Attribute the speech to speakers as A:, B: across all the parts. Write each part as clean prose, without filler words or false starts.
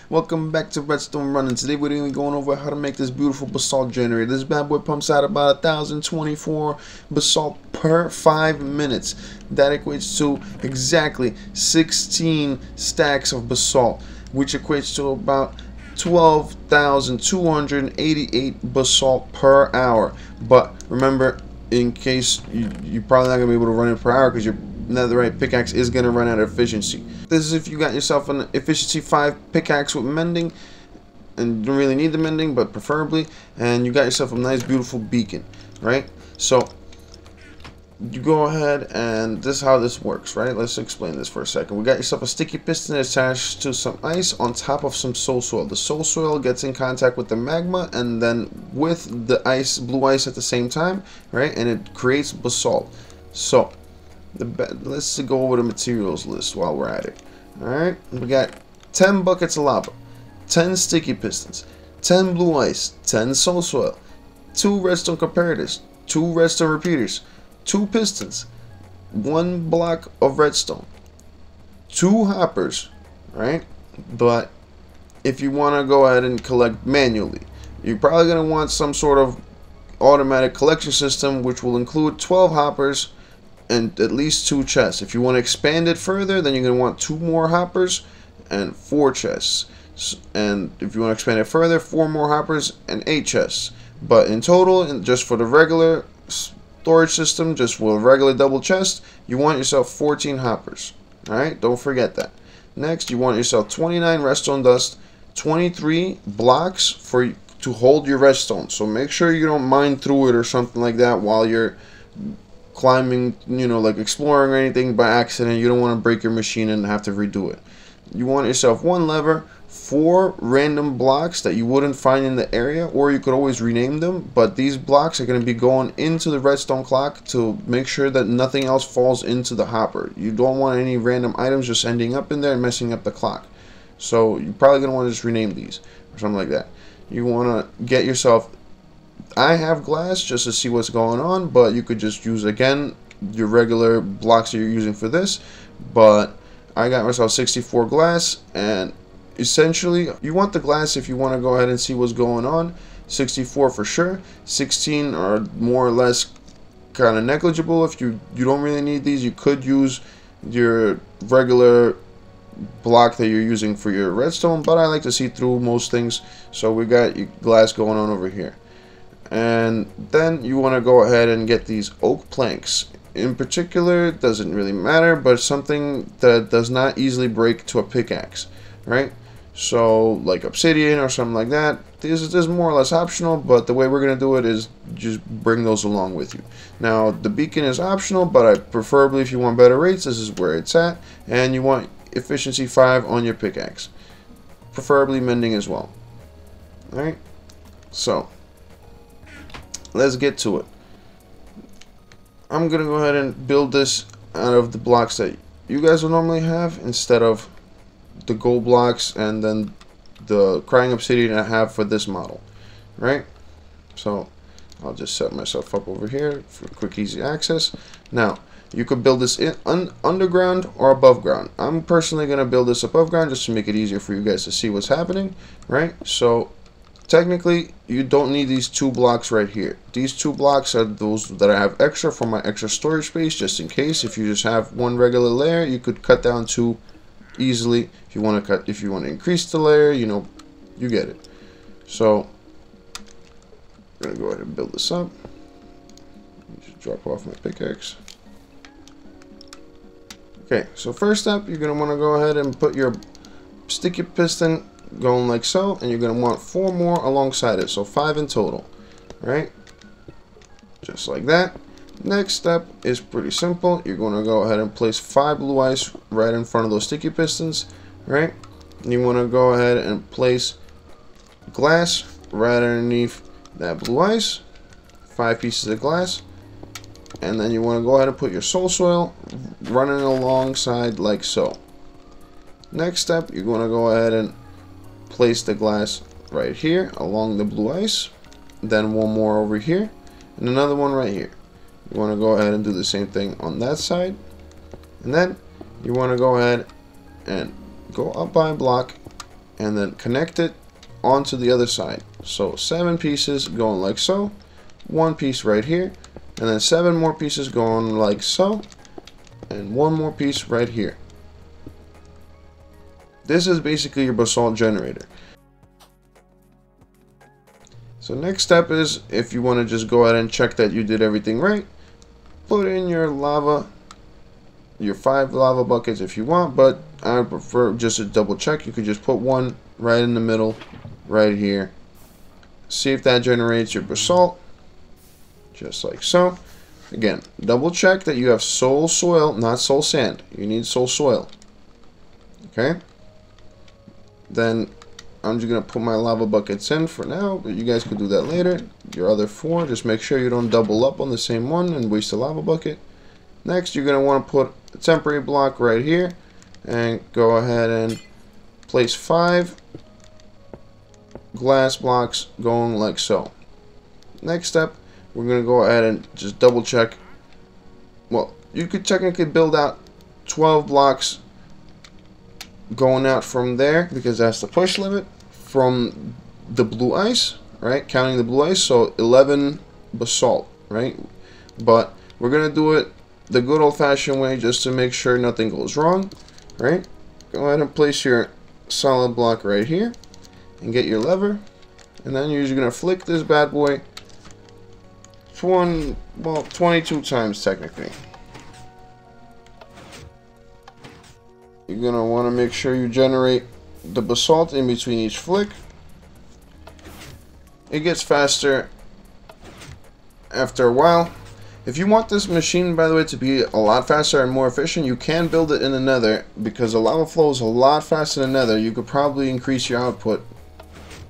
A: Welcome back to Redstone Running. Today we're going to be going over how to make this beautiful basalt generator. This bad boy pumps out about 1,024 basalt per 5 minutes. That equates to exactly 16 stacks of basalt, which equates to about 12,288 basalt per hour. But remember, in case you're probably not going to be able to run it per hour because your netherite pickaxe is going to run out of efficiency. This is if you got yourself an efficiency 5 pickaxe with mending, and you don't really need the mending, but preferably, and you got yourself a nice beautiful beacon, right? So you go ahead, and this is how this works, right? Let's explain this for a second. We got yourself a sticky piston attached to some ice on top of some soul soil. The soul soil gets in contact with the magma and then with the ice, blue ice at the same time, right? And it creates basalt. So let's go over the materials list while we're at it. Alright, we got 10 buckets of lava, 10 sticky pistons, 10 blue ice, 10 soul soil, 2 redstone comparators, 2 redstone repeaters, 2 pistons, 1 block of redstone, 2 hoppers, right? But if you want to go ahead and collect manually, you're probably going to want some sort of automatic collection system, which will include 12 hoppers and at least 2 chests. If you want to expand it further, then you're going to want 2 more hoppers and 4 chests. And if you want to expand it further, 4 more hoppers and 8 chests. But in total, and just for the regular storage system, just for a regular double chest, you want yourself 14 hoppers. Alright, don't forget that. Next, you want yourself 29 redstone dust, 23 blocks to hold your redstone. So make sure you don't mine through it or something like that while you're climbing, like exploring or anything by accident. You don't want to break your machine and have to redo it. You want yourself 1 lever, 4 random blocks that you wouldn't find in the area, or you could always rename them, but these blocks are going to be going into the redstone clock to make sure that nothing else falls into the hopper. You don't want any random items just ending up in there and messing up the clock. So you're probably going to want to just rename these or something like that. You want to get yourself, I have glass just to see what's going on, but you could just use, again, your regular blocks that you're using for this. But I got myself 64 glass, and essentially you want the glass if you want to go ahead and see what's going on. 64 for sure. 16 are more or less kind of negligible. If you don't really need these, you could use your regular block that you're using for your redstone, but I like to see through most things, so we got your glass going on over here. And then you want to go ahead and get these oak planks. In particular, it doesn't really matter, but something that does not easily break to a pickaxe, right? So like obsidian or something like that. This is more or less optional, but the way we're going to do it is just bring those along with you. Now the beacon is optional, but preferably if you want better rates, this is where it's at. And you want efficiency 5 on your pickaxe, preferably mending as well. Alright, so let's get to it. I'm gonna go ahead and build this out of the blocks that you guys will normally have, instead of the gold blocks and then the crying obsidian I have for this model, right? So I'll just set myself up over here for quick easy access. Now you could build this underground or above ground. I'm personally gonna build this above ground just to make it easier for you guys to see what's happening, right? So technically, you don't need these 2 blocks right here. These 2 blocks are those that I have extra for my extra storage space, just in case. If you just have 1 regular layer, you could cut down 2 easily. If you want to increase the layer, you get it. So I'm gonna go ahead and build this up. Just drop off my pickaxe. Okay, so first up, you're gonna want to go ahead and put your sticky piston going like so, and you're going to want 4 more alongside it, so 5 in total, right? Just like that. Next step is pretty simple. You're going to go ahead and place 5 blue ice right in front of those sticky pistons, right? And you want to go ahead and place glass right underneath that blue ice, 5 pieces of glass, and then you want to go ahead and put your soul soil running alongside like so. Next step, you're going to go ahead and place the glass right here along the blue ice, then 1 more over here and another one right here. You want to go ahead and do the same thing on that side, and then you want to go ahead and go up by a block and then connect it onto the other side. So 7 pieces going like so, 1 piece right here, and then 7 more pieces going like so, and 1 more piece right here. This is basically your basalt generator. So next step is, if you want to just go ahead and check that you did everything right, put in your lava, your 5 lava buckets if you want, but I prefer just to double check. You could just put one right in the middle, right here. See if that generates your basalt, just like so. Again, double check that you have soul soil, not soul sand. You need soul soil. Okay? Then I'm just going to put my lava buckets in for now, but you guys could do that later. Your other 4, just make sure you don't double up on the same one and waste a lava bucket. Next, you're going to want to put a temporary block right here and go ahead and place 5 glass blocks going like so. Next step, we're going to go ahead and just double check. Well, you could technically build out 12 blocks going out from there, because that's the push limit from the blue ice, right? Counting the blue ice, so 11 basalt, right? But we're going to do it the good old-fashioned way, just to make sure nothing goes wrong, right? Go ahead and place your solid block right here and get your lever, and then you're just going to flick this bad boy 22 times technically. You're going to want to make sure you generate the basalt in between each flick. It gets faster after a while. If you want this machine, by the way, to be a lot faster and more efficient, you can build it in the Nether, because the lava flow is a lot faster than Nether. You could probably increase your output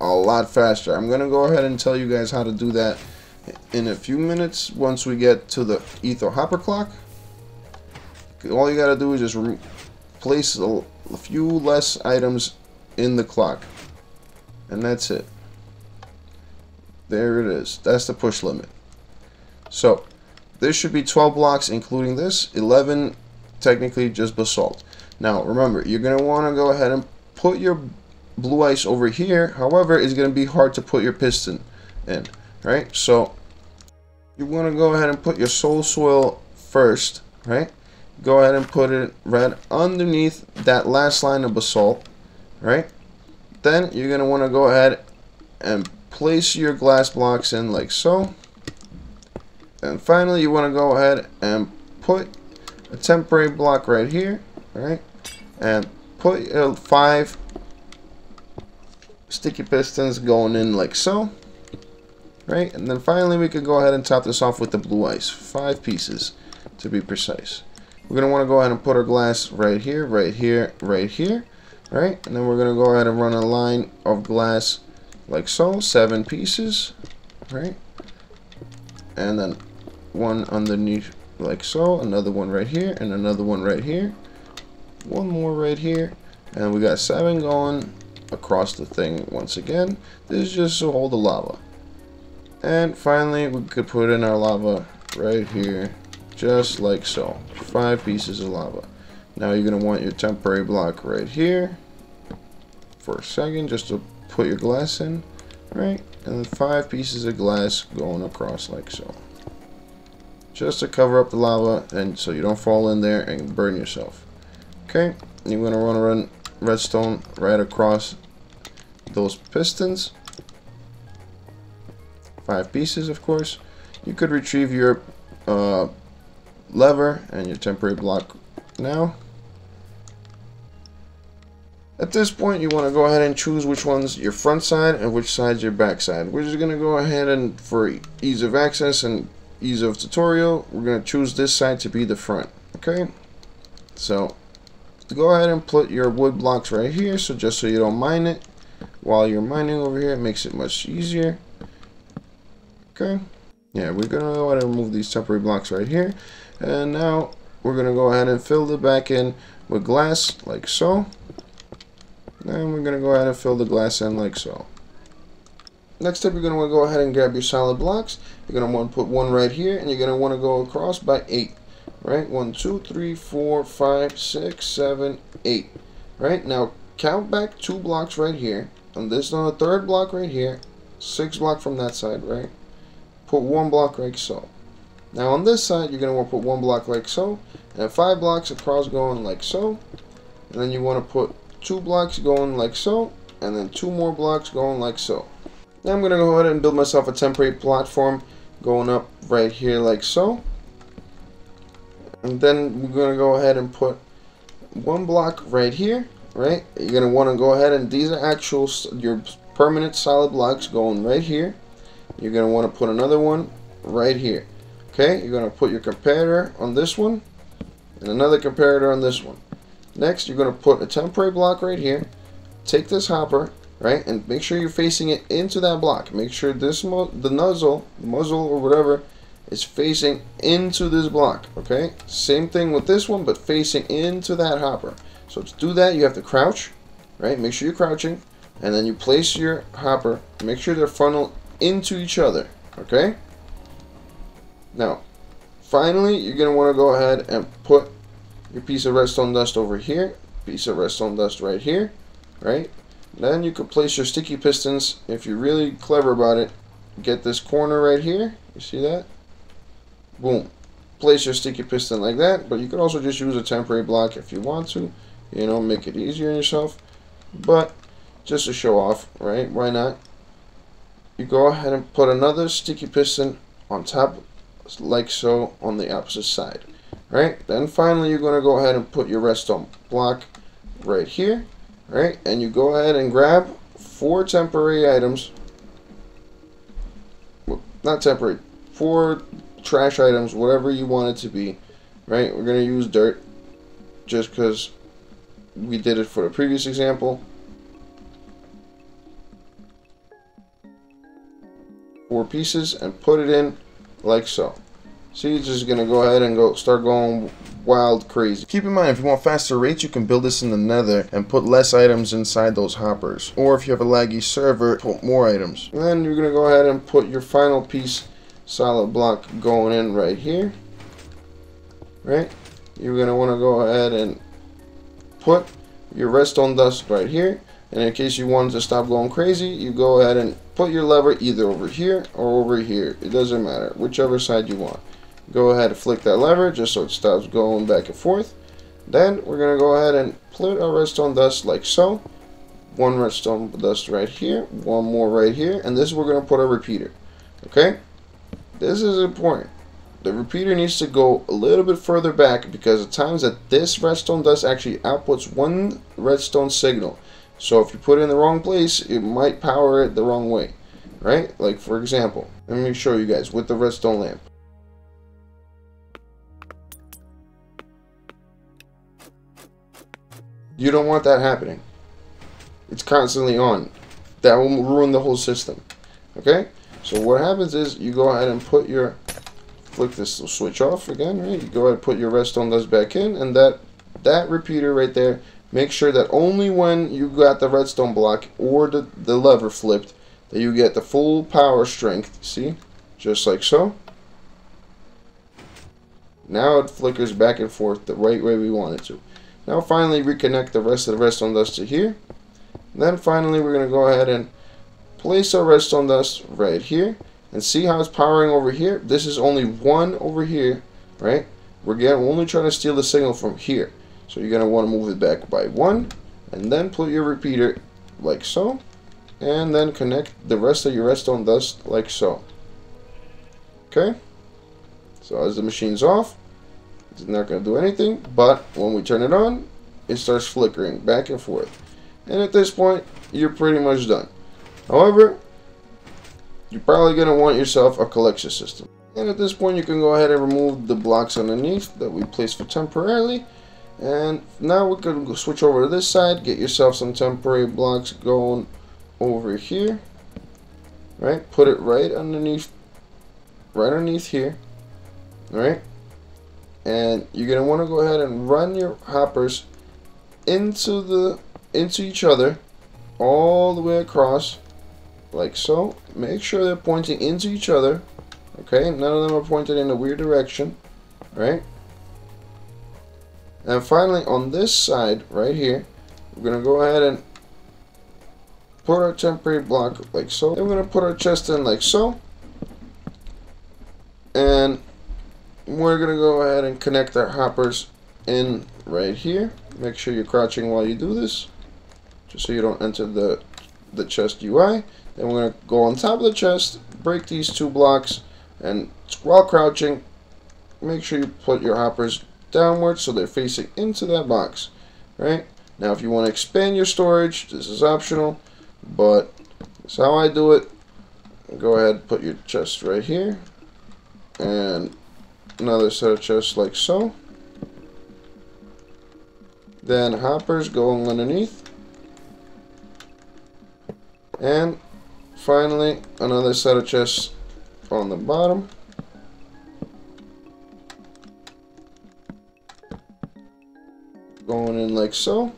A: a lot faster. I'm going to go ahead and tell you guys how to do that in a few minutes once we get to the Etho Hopper clock. All you got to do is just place a few less items in the clock, and that's it. There it is. That's the push limit. So there should be 12 blocks including this, 11 technically just basalt. Now remember, you're going to want to go ahead and put your blue ice over here. However, it's going to be hard to put your piston in, right? So you want to go ahead and put your soul soil first, right? Go ahead and put it right underneath that last line of basalt, right? Then you're going to want to go ahead and place your glass blocks in like so. And finally, you want to go ahead and put a temporary block right here, right? And put 5 sticky pistons going in like so, right? And then finally, we could go ahead and top this off with the blue ice, 5 pieces to be precise. We're going to want to go ahead and put our glass right here, right here, right here, right? And then we're going to go ahead and run a line of glass like so, 7 pieces, right? And then 1 underneath like so, another one right here, and another one right here, 1 more right here, and we got 7 going across the thing once again. This is just to hold the lava. And finally, we could put in our lava right here, just like so. 5 pieces of lava. Now you're going to want your temporary block right here for a second, just to put your glass in, right? And then 5 pieces of glass going across like so, just to cover up the lava and so you don't fall in there and burn yourself. Okay, and you're going to want to run redstone right across those pistons. 5 pieces, of course. You could retrieve your lever and your temporary block now. At this point, you want to go ahead and choose which one's your front side and which side's your back side. We're just going to go ahead and, for ease of access and ease of tutorial, we're going to choose this side to be the front. Okay, so to go ahead and put your wood blocks right here, so just so you don't mine it while you're mining over here, it makes it much easier. Okay, yeah, we're going to go ahead and remove these temporary blocks right here, and now we're going to go ahead and fill the back in with glass like so. Then we're going to go ahead and fill the glass in like so. Next up, you're going to want to go ahead and grab your solid blocks. You're going to want to put 1 right here, and you're going to want to go across by 8. Right? 1, 2, 3, 4, 5, 6, 7, 8. Right, now count back 2 blocks right here. On this, on the 3rd block right here, 6 block from that side, right? Put 1 block like so. Now on this side, you're going to want to put 1 block like so, and 5 blocks across going like so, and then you want to put 2 blocks going like so, and then 2 more blocks going like so. Now I'm going to go ahead and build myself a temporary platform going up right here like so. And then we're going to go ahead and put 1 block right here, right? You're going to want to go ahead and these are actual, your permanent solid blocks going right here. You're going to want to put another one right here. Okay, you're going to put your comparator on this one and another comparator on this one. Next, you're going to put a temporary block right here. Take this hopper, right, and make sure you're facing it into that block. Make sure this the muzzle or whatever is facing into this block. Okay, same thing with this one, but facing into that hopper. So to do that, you have to crouch, right? Make sure you're crouching, and then you place your hopper. Make sure they're funneled into each other. Okay. Now, finally, you're gonna want to go ahead and put your piece of redstone dust over here, piece of redstone dust right here, right? Then you could place your sticky pistons. If you're really clever about it, get this corner right here. You see that? Boom. Place your sticky piston like that, but you could also just use a temporary block if you want to, you know, make it easier on yourself. But just to show off, right? Why not? You go ahead and put another sticky piston on top like so on the opposite side, right? Then finally you're going to go ahead and put your redstone block right here, right? And you go ahead and grab 4 temporary items, well, not temporary, 4 trash items, whatever you want it to be, right? We're going to use dirt just because we did it for the previous example. 4 pieces and put it in like so. See, it's just gonna go ahead and start going wild crazy. Keep in mind, if you want faster rates, you can build this in the Nether and put less items inside those hoppers. Or if you have a laggy server, put more items. And then you're gonna go ahead and put your final piece solid block going in right here. Right? You're gonna want to go ahead and put your redstone dust right here. And in case you wanted to stop going crazy, you go ahead and put your lever either over here or over here. It doesn't matter, whichever side you want. Go ahead and flick that lever just so it stops going back and forth. Then we're going to go ahead and put our redstone dust like so. 1 redstone dust right here, 1 more right here, and this is where we're going to put our repeater. Okay? This is important. The repeater needs to go a little bit further back because at times that this redstone dust actually outputs 1 redstone signal. So if you put it in the wrong place, it might power it the wrong way, right? Like for example, let me show you guys with the redstone lamp. You don't want that happening. It's constantly on. That will ruin the whole system. Okay? So what happens is you go ahead and put your, flick this switch off again, right? You go ahead and put your redstone dust back in, and that repeater right there, make sure that only when you got the redstone block or the lever flipped that you get the full power strength. See? Just like so. Now it flickers back and forth the right way we want it to. Now finally reconnect the rest of the redstone dust to here. And then finally we're going to go ahead and place our redstone dust right here. And see how it's powering over here? This is only 1 over here, right? We're only trying to steal the signal from here. So you're going to want to move it back by 1, and then put your repeater like so, and then connect the rest of your redstone dust like so. Okay? So as the machine's off, it's not going to do anything, but when we turn it on, it starts flickering back and forth. And at this point, you're pretty much done. However, you're probably going to want yourself a collection system. And at this point, you can go ahead and remove the blocks underneath that we placed for temporarily. And now we can switch over to this side, get yourself some temporary blocks going over here, right? Put it right underneath here, right? And you're gonna want to go ahead and run your hoppers into each other all the way across, like so. Make sure they're pointing into each other, okay? None of them are pointed in a weird direction, right? And finally, on this side right here, we're gonna go ahead and put our temporary block like so. Then we're gonna put our chest in like so. And we're gonna go ahead and connect our hoppers in right here. Make sure you're crouching while you do this, just so you don't enter the chest UI. Then we're gonna go on top of the chest, break these 2 blocks, and while crouching, make sure you put your hoppers downwards so they're facing into that box. Right? Now if you want to expand your storage, this is optional, but that's how I do it. Go ahead and put your chest right here, and another set of chests like so. Then hoppers going underneath, and finally another set of chests on the bottom. Going in like so,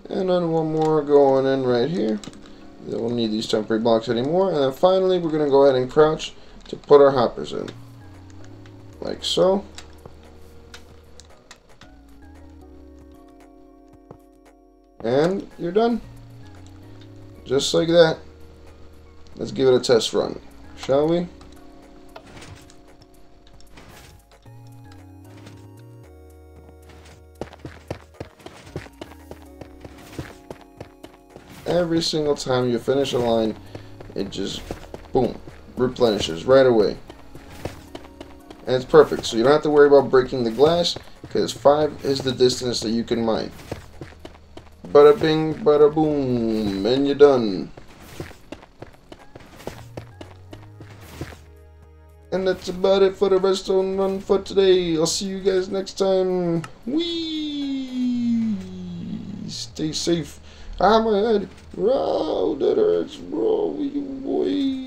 A: and then one more going in right here. Then we'll need these temporary blocks anymore, and then finally we're going to go ahead and crouch to put our hoppers in like so. And you're done, just like that. Let's give it a test run, shall we? Every single time you finish a line, it just, boom, replenishes right away. And it's perfect, so you don't have to worry about breaking the glass, because 5 is the distance that you can mine. Bada bing, bada boom, and you're done. And that's about it for the redstone run for today. I'll see you guys next time. Whee! Stay safe. Ah, my head. Wow, that hurts, bro. You boy.